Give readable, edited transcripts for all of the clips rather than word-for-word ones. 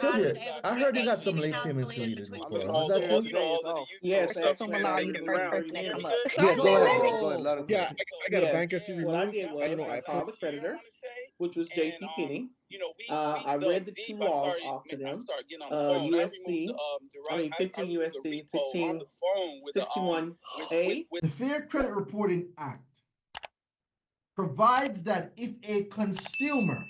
Sylvia, I heard you got some any late house payments deleted deleted between before. two Is that true? Yes, Assume actually, allow I you the did first around person 3 that come minutes. up. Yeah, go ahead, bro. Really? Go ahead. Let him Yeah, finish. I got a Yes, bankruptcy what I relief. did was I I called the creditor, which was J.C. Penney. I read the 2 laws off to them. USC, 15 USC, 1561A. The Fair Credit Reporting Act provides that if a consumer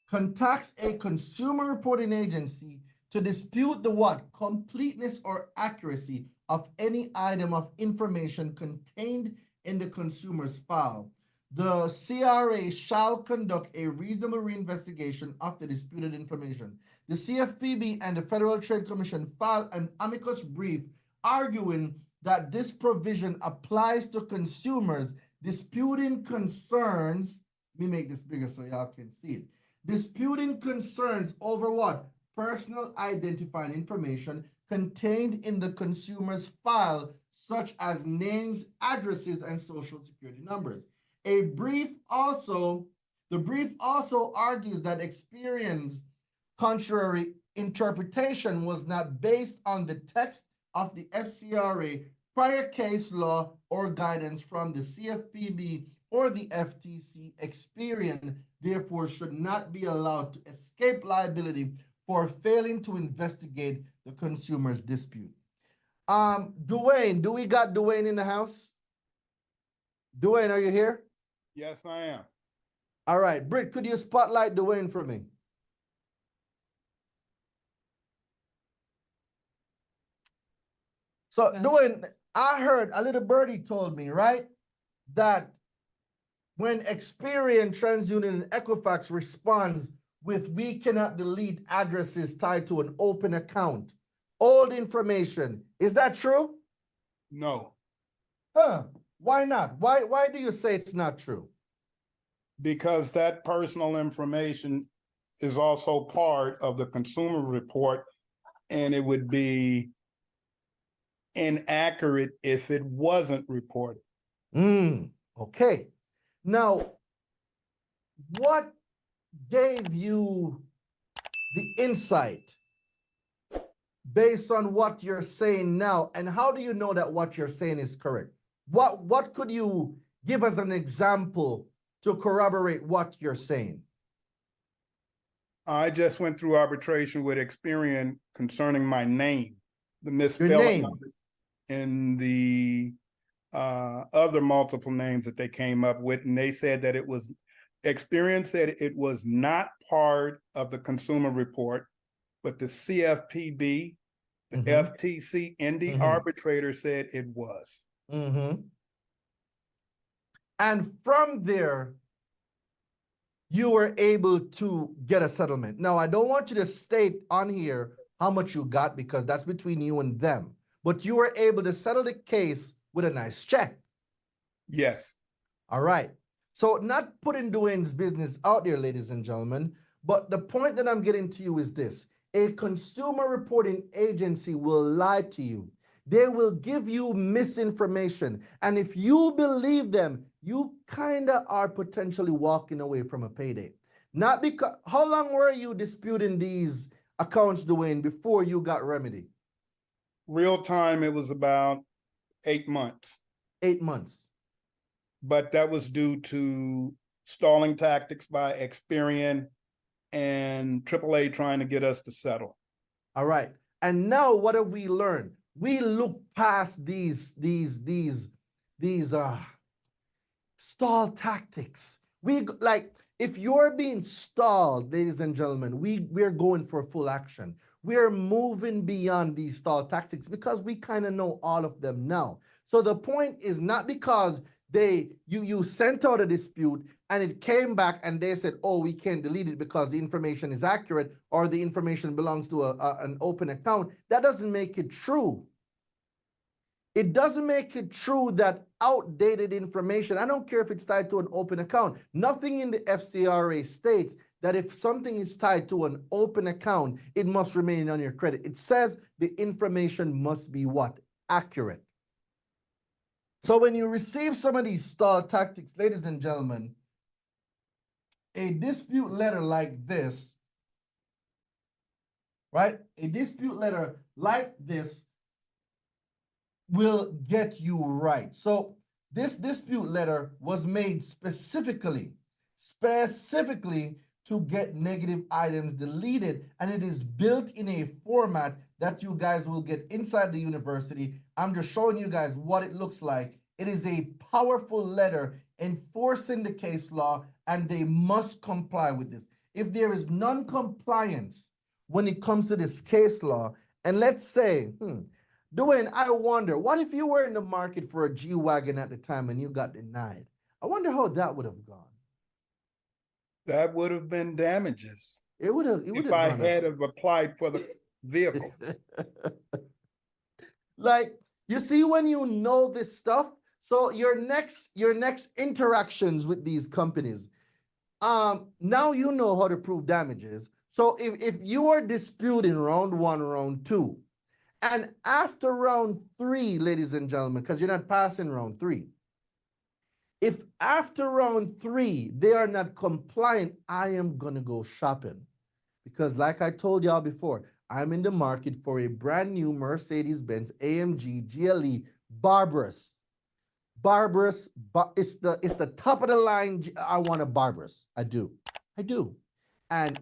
contacts a consumer reporting agency to dispute the what? Completeness or accuracy of any item of information contained in the consumer's file, the CRA shall conduct a reasonable reinvestigation of the disputed information. The CFPB and the Federal Trade Commission filed an amicus brief arguing that this provision applies to consumers disputing concerns. Let me make this bigger so y'all can see it. Disputing concerns over what? Personal identifying information contained in the consumer's file, such as names, addresses, and social security numbers. The brief also argues that Experian's contrary interpretation was not based on the text of the FCRA, prior case law, or guidance from the CFPB or the FTC. Experian therefore should not be allowed to escape liability for failing to investigate the consumer's dispute. Dwayne, do we got Dwayne in the house? Dwayne, are you here? Yes, I am. All right, Britt, could you spotlight Dwayne for me? So, Dwayne, I heard a little birdie told me, right, that when Experian, TransUnion, and Equifax responds with "we cannot delete addresses tied to an open account," old information, is that true? No. Huh? Why not? Why do you say it's not true? Because that personal information is also part of the consumer report, and it would be inaccurate if it wasn't reported. Okay. Now, what gave you the insight based on what you're saying now, and how do you know that what you're saying is correct? What could you give as an example to corroborate what you're saying? I just went through arbitration with Experian concerning my name, the misspelling of it, and the other multiple names that they came up with, and they said that Experian said it was not part of the consumer report, but the CFPB, the FTC, and the arbitrator said it was. And from there, you were able to get a settlement. Now, I don't want you to state on here how much you got because that's between you and them, but you were able to settle the case with a nice check. Yes. All right. So not putting Dwayne's business out there, ladies and gentlemen, but the point that I'm getting to you is this. A consumer reporting agency will lie to you. They will give you misinformation. And if you believe them, you kind of are potentially walking away from a payday. Not because, how long were you disputing these accounts, Dwayne, before you got remedy? Real time, it was about 8 months. 8 months. But that was due to stalling tactics by Experian and AAA trying to get us to settle. All right. And now what have we learned? We look past these stall tactics. If you're being stalled, ladies and gentlemen, we're going for full action. We're moving beyond these stall tactics because we kind of know all of them now. So the point is not because you sent out a dispute and it came back and they said, oh, we can't delete it because the information is accurate or the information belongs to an open account. That doesn't make it true. It doesn't make it true that outdated information, I don't care if it's tied to an open account. Nothing in the FCRA states that if something is tied to an open account, it must remain on your credit. It says the information must be what? Accurate. So when you receive some of these stall tactics, ladies and gentlemen, a dispute letter like this right? A dispute letter like this will get you right. So this dispute letter was made specifically to get negative items deleted, and it is built in a format that you guys will get inside the university. I'm just showing you guys what it looks like. It is a powerful letter enforcing the case law, and they must comply with this. If there is non-compliance when it comes to this case law, and let's say, Dwayne, I wonder, what if you were in the market for a G-Wagon at the time and you got denied? I wonder how that would have gone. That would have been damages. It would have. If I had have applied for the vehicle. Like, you see, when you know this stuff, so your next interactions with these companies, now you know how to prove damages. So if you are disputing round 1, round 2, and after round 3, ladies and gentlemen, because you're not passing round 3, if after round 3 they are not compliant, I am going to go shopping. Because like I told y'all before, I'm in the market for a brand new Mercedes-Benz AMG GLE Barbarous. Barbarous, it's the top of the line. I want a Barbarous. I do. And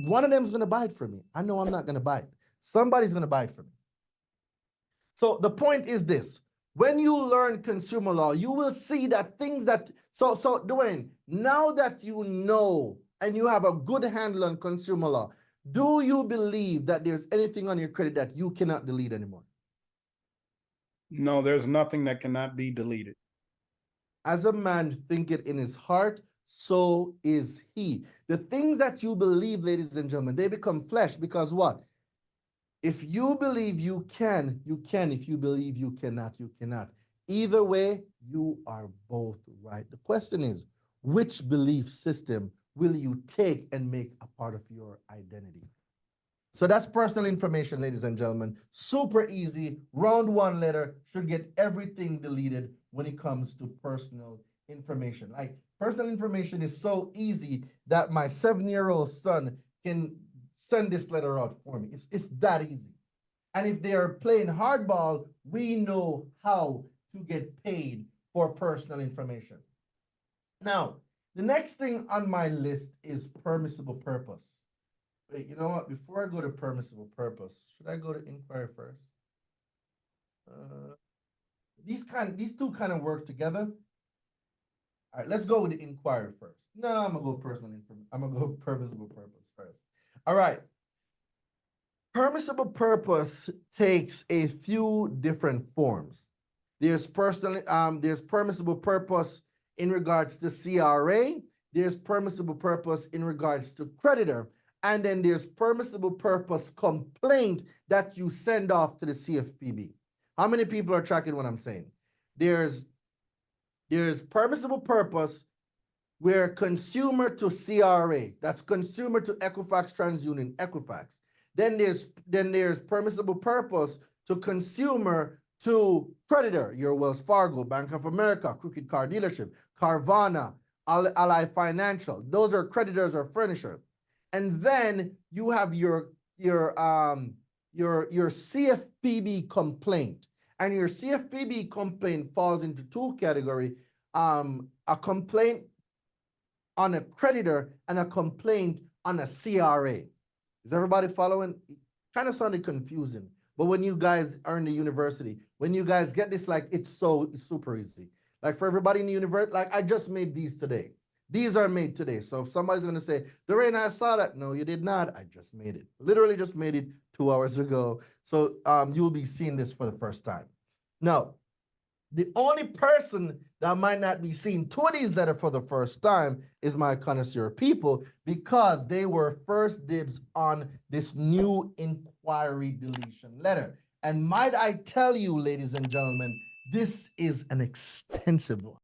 one of them is going to buy it for me. I know I'm not going to buy it. Somebody's going to buy it for me. So the point is this: when you learn consumer law, you will see that things that, so Dwayne, now that you know and you have a good handle on consumer law, do you believe that there's anything on your credit that you cannot delete anymore? No, there's nothing that cannot be deleted. As a man thinketh in his heart, so is he. The things that you believe, ladies and gentlemen, they become flesh, because what? If you believe you can, you can. If you believe you cannot, you cannot. Either way, you are both right. The question is, which belief system will you take and make a part of your identity? So that's personal information, ladies and gentlemen. Super easy. Round 1 letter should get everything deleted when it comes to personal information. Like, personal information is so easy that my 7-year-old son can send this letter out for me. It's that easy. And if they are playing hardball, we know how to get paid for personal information. Now, the next thing on my list is permissible purpose. Wait, you know what? Before I go to permissible purpose, should I go to inquiry first? These two kind of work together. All right, let's go with the inquiry first. No, I'm gonna go permissible purpose first. All right. Permissible purpose takes a few different forms. There's permissible purpose in regards to CRA. There's permissible purpose in regards to creditor. And then there's permissible purpose complaint that you send off to the CFPB. How many people are tracking what I'm saying? There's permissible purpose where consumer to CRA, that's consumer to Equifax, TransUnion, Equifax. Then there's permissible purpose to consumer to creditor, your Wells Fargo, Bank of America, Crooked Car Dealership, Carvana, Ally Financial. Those are creditors or furnishers. And then you have your CFPB complaint. And your CFPB complaint falls into 2 categories: a complaint on a creditor and a complaint on a CRA. Is everybody following? Kind of sounded confusing, but when you guys are in the university, when you guys get this, like, it's super easy. Like, for everybody in the university, like, I just made these today. These are made today. So if somebody's going to say, Doreen, I saw that. No, you did not. I just made it. Literally just made it 2 hours ago. So you'll be seeing this for the first time. Now, the only person that might not be seeing 2 of these letters for the first time is my connoisseur people, because they were first dibs on this new inquiry deletion letter. And might I tell you, ladies and gentlemen, this is an extensive one.